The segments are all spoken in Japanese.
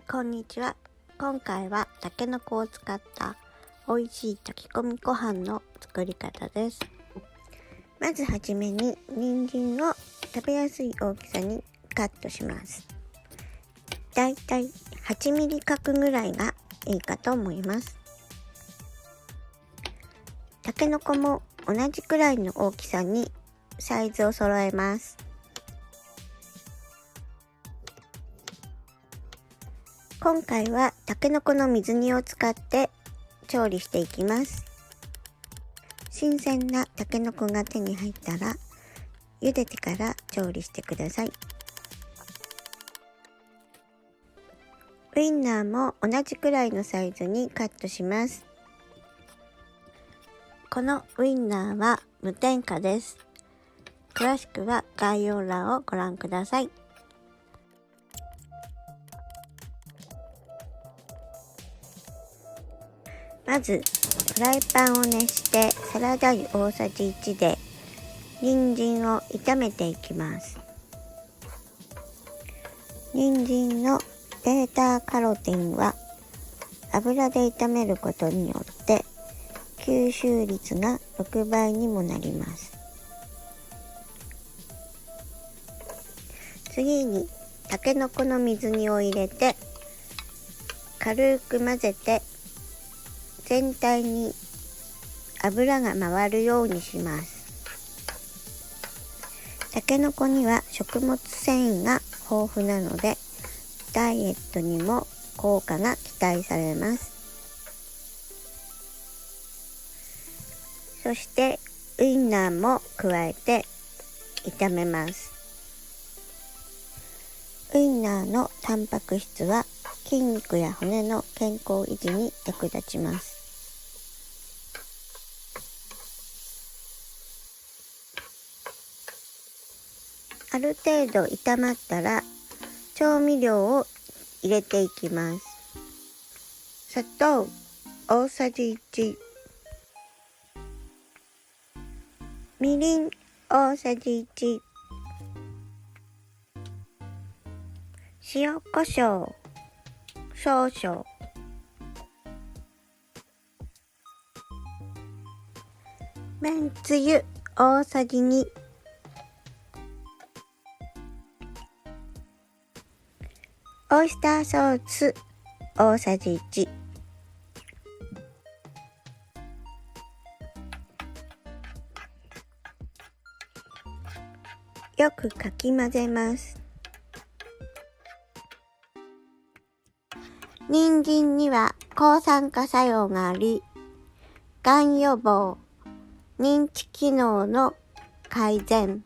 こんにちは。今回はたけのこを使った美味しい炊き込みご飯の作り方です。まずはじめに人参を食べやすい大きさにカットします。だいたい8ミリ角ぐらいがいいかと思います。たけのこも同じくらいの大きさにサイズを揃えます。今回はたけのこの水煮を使って調理していきます。新鮮なたけのこが手に入ったら茹でてから調理してください。ウインナーも同じくらいのサイズにカットします。このウインナーは無添加です。詳しくは概要欄をご覧ください。まずフライパンを熱してサラダ油大さじ1で人参を炒めていきます。人参のベータカロテンは油で炒めることによって吸収率が6倍にもなります。次にたけのこの水煮を入れて軽く混ぜて全体に油が回るようにします。たけのこには食物繊維が豊富なのでダイエットにも効果が期待されます。そしてウインナーも加えて炒めます。ウインナーのタンパク質は筋肉や骨の健康維持に役立ちます。ある程度炒まったら調味料を入れていきます。砂糖大さじ1、みりん大さじ1、塩コショウ少々、めんつゆ大さじ2、オイスターソース大さじ1、よくかき混ぜます。人参には抗酸化作用があり、がん予防、認知機能の改善、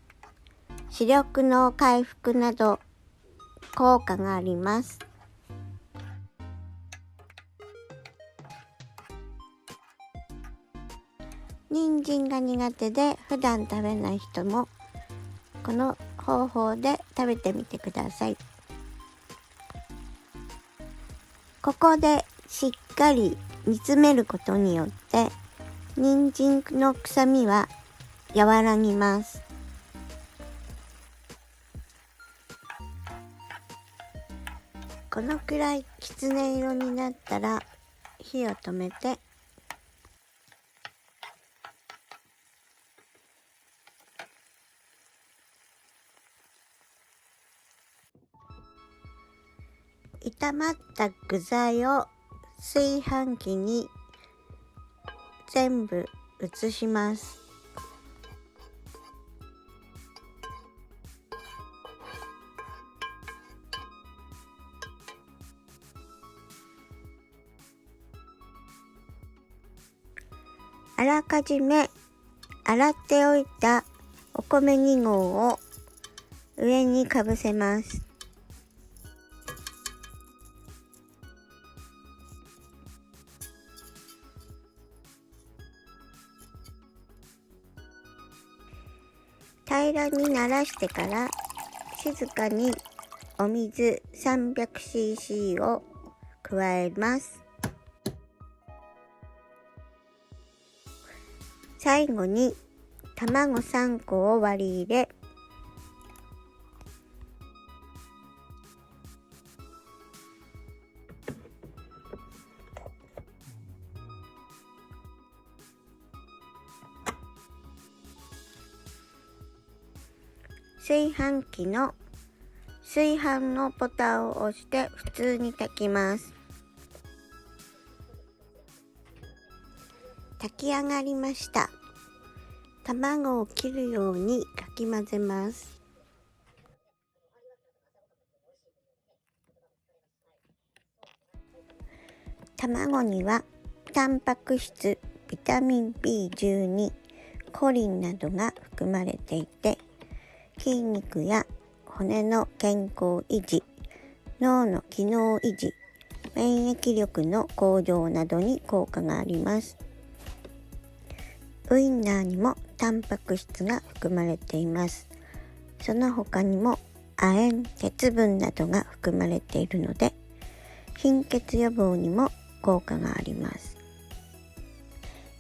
視力の回復など効果があります。人参が苦手で普段食べない人もこの方法で食べてみてください。ここでしっかり煮詰めることによって人参の臭みは和らぎます。このくらいきつね色になったら火を止めて炒まった具材を炊飯器に全部移します。あらかじめ洗っておいたお米2合を上にかぶせます。平らにならしてから静かにお水 300cc を加えます。最後に卵3個を割り入れ炊飯器の炊飯のボタンを押して普通に炊きます。炊き上がりました。卵を切るようにかき混ぜます。卵にはタンパク質、ビタミン B12、コリンなどが含まれていて、筋肉や骨の健康維持、脳の機能維持、免疫力の向上などに効果があります。ウインナーにもタンパク質が含まれています。その他にも亜鉛、鉄分などが含まれているので、貧血予防にも効果があります。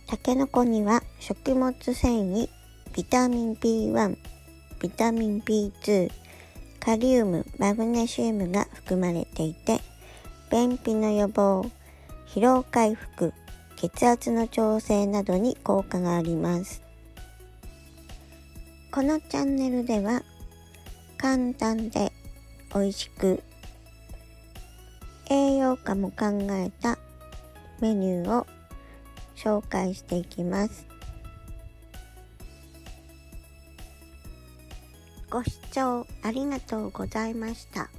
タケノコには食物繊維、ビタミン B1、ビタミン B2、カリウム、マグネシウムが含まれていて、便秘の予防、疲労回復、血圧の調整などに効果があります。このチャンネルでは簡単で美味しく栄養価も考えたメニューを紹介していきます。ご視聴ありがとうございました。